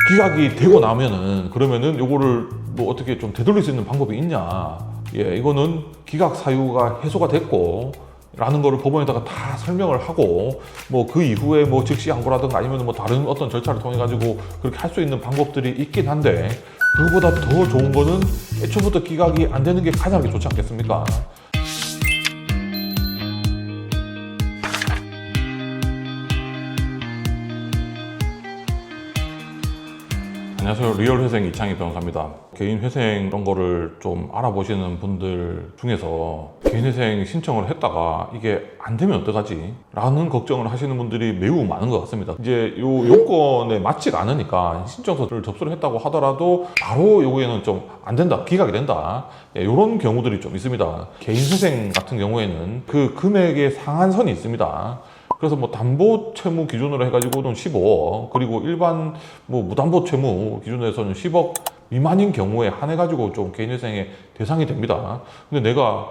기각이 되고 나면은 그러면은 요거를 뭐 어떻게 좀 되돌릴 수 있는 방법이 있냐. 예, 이거는 기각 사유가 해소가 됐고 라는 거를 법원에다가 다 설명을 하고 뭐 그 이후에 뭐 즉시 항고라든가 아니면 뭐 다른 어떤 절차를 통해 가지고 그렇게 할 수 있는 방법들이 있긴 한데 그거보다 더 좋은 거는 애초부터 기각이 안 되는 게 가장 좋지 않겠습니까? 안녕하세요. 리얼회생 이창희 변호사입니다. 개인회생 이런 거를 좀 알아보시는 분들 중에서 개인회생 신청을 했다가 이게 안 되면 어떡하지? 라는 걱정을 하시는 분들이 매우 많은 것 같습니다. 이제 요 요건에 맞지가 않으니까 신청서를 접수를 했다고 하더라도 바로 요거에는 좀 안 된다, 기각이 된다. 이런 경우들이 좀 있습니다. 개인회생 같은 경우에는 그 금액의 상한선이 있습니다. 그래서 뭐 담보 채무 기준으로 해가지고는 15억, 그리고 일반 뭐 무담보 채무 기준에서는 10억 미만인 경우에 한해가지고 좀 개인회생의 대상이 됩니다. 근데 내가,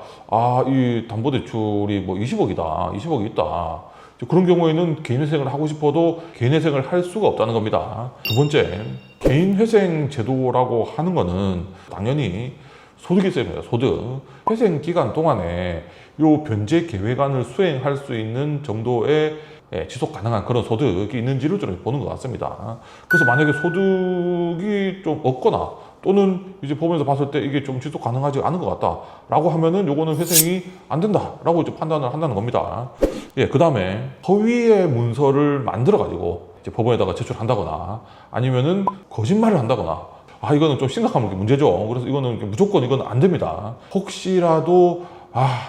이 담보대출이 뭐 20억이다, 20억이 있다. 그런 경우에는 개인회생을 하고 싶어도 개인회생을 할 수가 없다는 겁니다. 두 번째, 개인회생 제도라고 하는 거는 당연히 소득이 있어야 됩니다. 소득. 회생 기간 동안에 요 변제 계획안을 수행할 수 있는 정도의 지속 가능한 그런 소득이 있는지를 좀 보는 것 같습니다. 그래서 만약에 소득이 좀 없거나 또는 이제 법원에서 봤을 때 이게 좀 지속 가능하지 않은 것 같다라고 하면은 요거는 회생이 안 된다라고 이제 판단을 한다는 겁니다. 그 다음에 허위의 문서를 만들어 가지고 이제 법원에다가 제출한다거나 아니면은 거짓말을 한다거나 이거는 좀 심각한 문제죠. 그래서 이거는 무조건 이건 안 됩니다. 혹시라도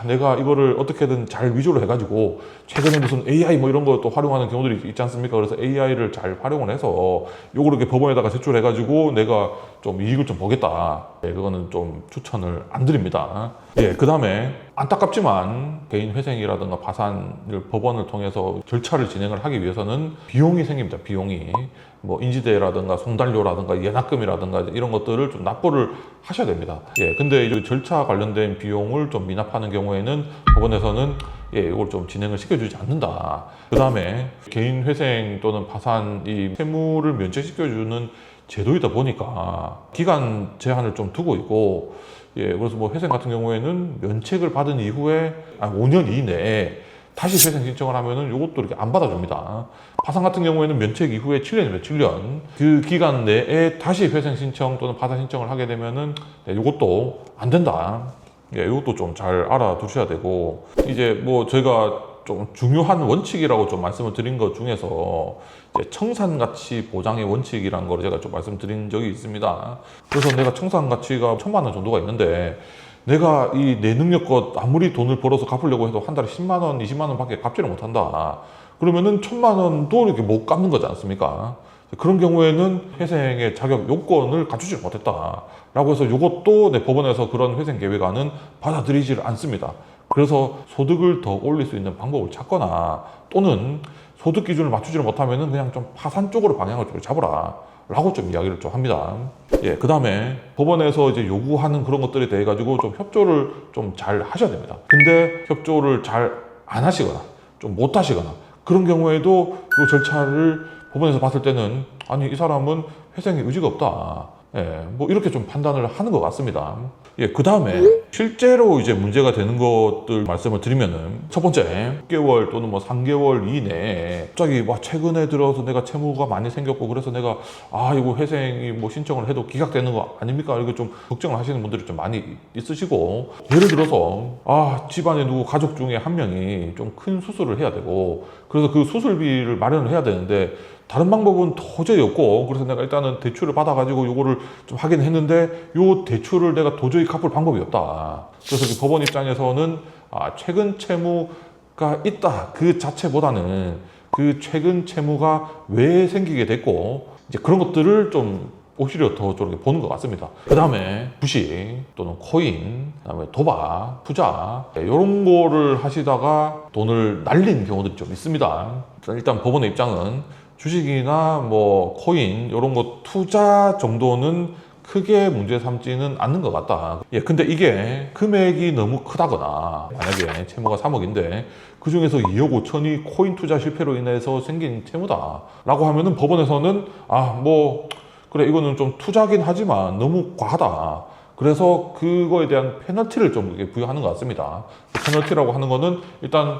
내가 이거를 어떻게든 잘 위조를 해가지고 최근에 무슨 AI 뭐 이런 거 또 활용하는 경우들이 있지 않습니까? 그래서 AI를 잘 활용을 해서 요거를 이렇게 법원에다가 제출해가지고 내가 좀 이익을 좀 보겠다. 그거는 좀 추천을 안 드립니다. 그 다음에 안타깝지만 개인 회생이라든가 파산을 법원을 통해서 절차를 진행을 하기 위해서는 비용이 생깁니다. 비용이. 뭐 인지대라든가 송달료라든가 예납금이라든가 이런 것들을 좀 납부를 하셔야 됩니다. 근데 이 절차 관련된 비용을 좀 미납하는 경우에는 법원에서는 이걸 좀 진행을 시켜주지 않는다. 그 다음에 개인 회생 또는 파산 이 채무를 면책시켜주는 제도이다 보니까 기간 제한을 좀 두고 있고 그래서 뭐 회생 같은 경우에는 면책을 받은 이후에 5년 이내에 다시 회생 신청을 하면은 이것도 이렇게 안 받아줍니다. 파산 같은 경우에는 면책 이후에 7년이면 7년. 그 기간 내에 다시 회생 신청 또는 파산 신청을 하게 되면은 이것도 안 된다. 이것도 좀 잘 알아두셔야 되고 이제 뭐 저희가 좀 중요한 원칙이라고 좀 말씀을 드린 것 중에서 이제 청산가치 보장의 원칙이라는 걸 제가 좀 말씀드린 적이 있습니다. 그래서 내가 청산가치가 1,000만 원 정도가 있는데 내가 이 내 능력껏 아무리 돈을 벌어서 갚으려고 해도 한 달에 10만 원, 20만 원밖에 갚지를 못한다. 그러면은 1,000만 원도 이렇게 못 갚는 거지 않습니까? 그런 경우에는 회생의 자격 요건을 갖추지 못했다. 라고 해서 이것도 내 법원에서 그런 회생 계획안은 받아들이지를 않습니다. 그래서 소득을 더 올릴 수 있는 방법을 찾거나 또는 소득 기준을 맞추지를 못하면은 그냥 좀 파산 쪽으로 방향을 좀 잡으라. 라고 좀 이야기를 좀 합니다. 그 다음에 법원에서 이제 요구하는 그런 것들에 대해 가지고 좀 협조를 좀 잘 하셔야 됩니다. 근데 협조를 잘 안 하시거나 좀 못 하시거나 그런 경우에도 이 절차를 법원에서 봤을 때는 아니 이 사람은 회생의 의지가 없다. 뭐 이렇게 좀 판단을 하는 것 같습니다. 그 다음에 실제로 이제 문제가 되는 것들 말씀을 드리면은 첫 번째 6개월 또는 뭐 3개월 이내에 갑자기 최근에 들어서 내가 채무가 많이 생겼고 그래서 내가 이거 회생이 뭐 신청을 해도 기각되는 거 아닙니까? 이렇게 좀 걱정을 하시는 분들이 좀 많이 있으시고 예를 들어서 집안에 누구 가족 중에 한 명이 좀 큰 수술을 해야 되고 그래서 그 수술비를 마련을 해야 되는데 다른 방법은 도저히 없고 그래서 내가 일단은 대출을 받아가지고 요거를 좀 하긴 했는데 요 대출을 내가 도저히 갚을 방법이 없다. 그래서 법원 입장에서는 최근 채무가 있다 그 자체보다는 그 최근 채무가 왜 생기게 됐고 이제 그런 것들을 좀 오히려 더 좀 보는 것 같습니다. 그 다음에 주식 또는 코인, 그 다음에 도박, 투자 이런 거를 하시다가 돈을 날린 경우들이 좀 있습니다. 일단 법원의 입장은 주식이나 뭐 코인 이런 거 투자 정도는 크게 문제 삼지는 않는 것 같다. 근데 이게 금액이 너무 크다거나 만약에 채무가 3억인데 그 중에서 2억 5천이 코인 투자 실패로 인해서 생긴 채무다 라고 하면은 법원에서는 뭐 그래 이거는 좀 투자긴 하지만 너무 과하다. 그래서 그거에 대한 페널티를 좀 부여하는 것 같습니다. 페널티라고 하는 거는 일단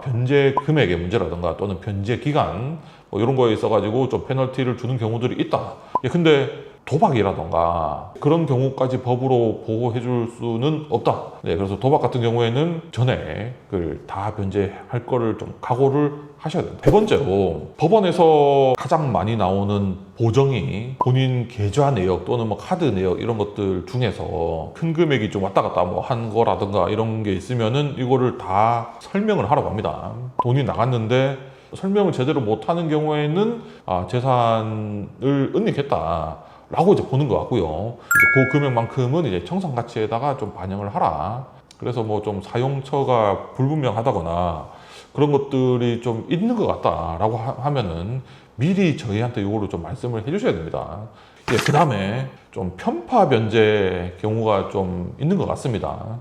변제 금액의 문제라든가 또는 변제 기간 뭐 이런 거에 있어가지고 좀 페널티를 주는 경우들이 있다. 근데 도박이라던가 그런 경우까지 법으로 보호해 줄 수는 없다. 그래서 도박 같은 경우에는 전에 그걸 다 변제할 거를 좀 각오를 하셔야 된다. 세 번째로 법원에서 가장 많이 나오는 보정이 본인 계좌 내역 또는 뭐 카드 내역 이런 것들 중에서 큰 금액이 좀 왔다 갔다 뭐 한 거라든가 이런 게 있으면은 이거를 다 설명을 하라고 합니다. 돈이 나갔는데 설명을 제대로 못 하는 경우에는 재산을 은닉했다. 라고 이제 보는 것 같고요. 이제 그 금액만큼은 이제 청산 가치에다가 좀 반영을 하라. 그래서 뭐 좀 사용처가 불분명하다거나 그런 것들이 좀 있는 것 같다라고 하면은 미리 저희한테 이거를 좀 말씀을 해주셔야 됩니다. 그 다음에 좀 편파 변제 경우가 좀 있는 것 같습니다.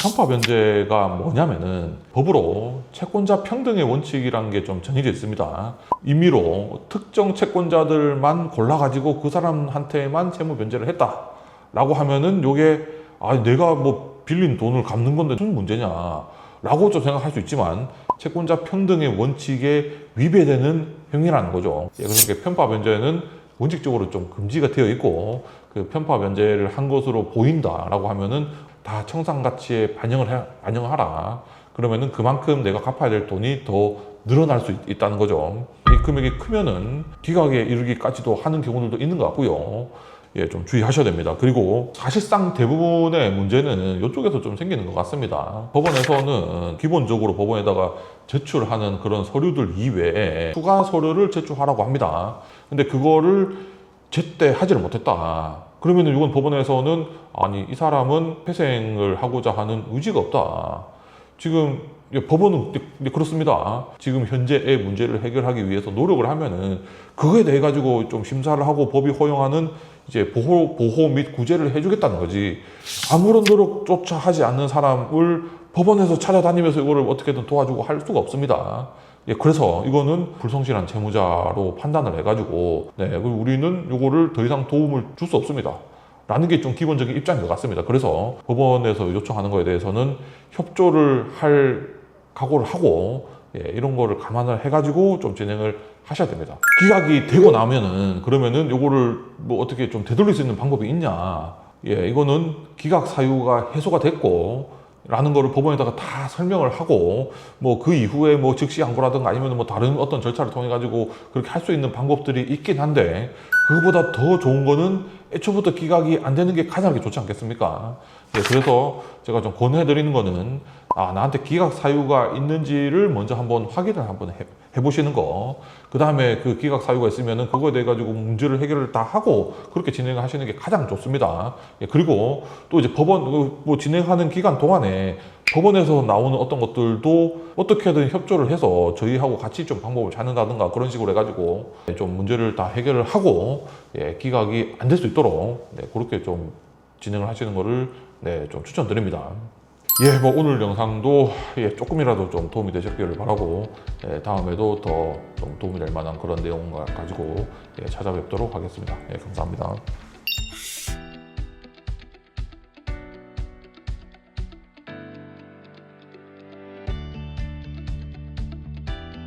편파 변제가 뭐냐면은 법으로 채권자 평등의 원칙이라는 게 좀 정해져 있습니다. 임의로 특정 채권자들만 골라가지고 그 사람한테만 채무 변제를 했다라고 하면은 요게 내가 뭐 빌린 돈을 갚는 건데 무슨 문제냐 라고 좀 생각할 수 있지만 채권자 평등의 원칙에 위배되는 행위라는 거죠. 그래서 편파 변제는 원칙적으로 좀 금지가 되어 있고 그 편파 변제를 한 것으로 보인다라고 하면은 다 청산 가치에 반영하라. 그러면은 그만큼 내가 갚아야 될 돈이 더 늘어날 수 있다는 거죠. 이 금액이 크면은 기각에 이르기까지도 하는 경우들도 있는 것 같고요. 좀 주의하셔야 됩니다. 그리고 사실상 대부분의 문제는 이쪽에서 좀 생기는 것 같습니다. 법원에서는 기본적으로 법원에다가 제출하는 그런 서류들 이외에 추가 서류를 제출하라고 합니다. 근데 그거를 제때 하지를 못했다. 그러면 이건 법원에서는 이 사람은 회생을 하고자 하는 의지가 없다. 지금 법원은 그렇습니다. 지금 현재의 문제를 해결하기 위해서 노력을 하면은 그거에 대해 가지고 좀 심사를 하고 법이 허용하는 이제 보호 및 구제를 해주겠다는 거지. 아무런 노력조차 하지 않는 사람을 법원에서 찾아다니면서 이거를 어떻게든 도와주고 할 수가 없습니다. 그래서 이거는 불성실한 채무자로 판단을 해가지고 우리는 이거를 더 이상 도움을 줄 수 없습니다. 라는 게 좀 기본적인 입장인 것 같습니다. 그래서 법원에서 요청하는 거에 대해서는 협조를 할 각오를 하고 이런 거를 감안을 해가지고 좀 진행을 하셔야 됩니다. 기각이 되고 나면은 그러면은 요거를 뭐 어떻게 좀 되돌릴 수 있는 방법이 있냐. 이거는 기각 사유가 해소가 됐고 라는 거를 법원에다가 다 설명을 하고 뭐 그 이후에 뭐 즉시 양도라든가 아니면 뭐 다른 어떤 절차를 통해 가지고 그렇게 할 수 있는 방법들이 있긴 한데 그거보다 더 좋은 거는 애초부터 기각이 안 되는 게 가장 좋지 않겠습니까? 그래서 제가 좀 권해 드리는 거는 나한테 기각 사유가 있는지를 먼저 한번 확인을 한번 해보시는 거. 그 다음에 그 기각 사유가 있으면은 그거에 대해 가지고 문제를 해결을 다 하고 그렇게 진행하시는 게 가장 좋습니다. 그리고 또 이제 법원 뭐 진행하는 기간 동안에 법원에서 나오는 어떤 것들도 어떻게든 협조를 해서 저희하고 같이 좀 방법을 찾는다든가 그런 식으로 해가지고 좀 문제를 다 해결을 하고 기각이 안 될 수 있도록 그렇게 좀 진행을 하시는 거를 좀 추천드립니다. 뭐 오늘 영상도 조금이라도 좀 도움이 되셨기를 바라고 다음에도 더 좀 도움이 될 만한 그런 내용을 가지고 찾아뵙도록 하겠습니다. 감사합니다.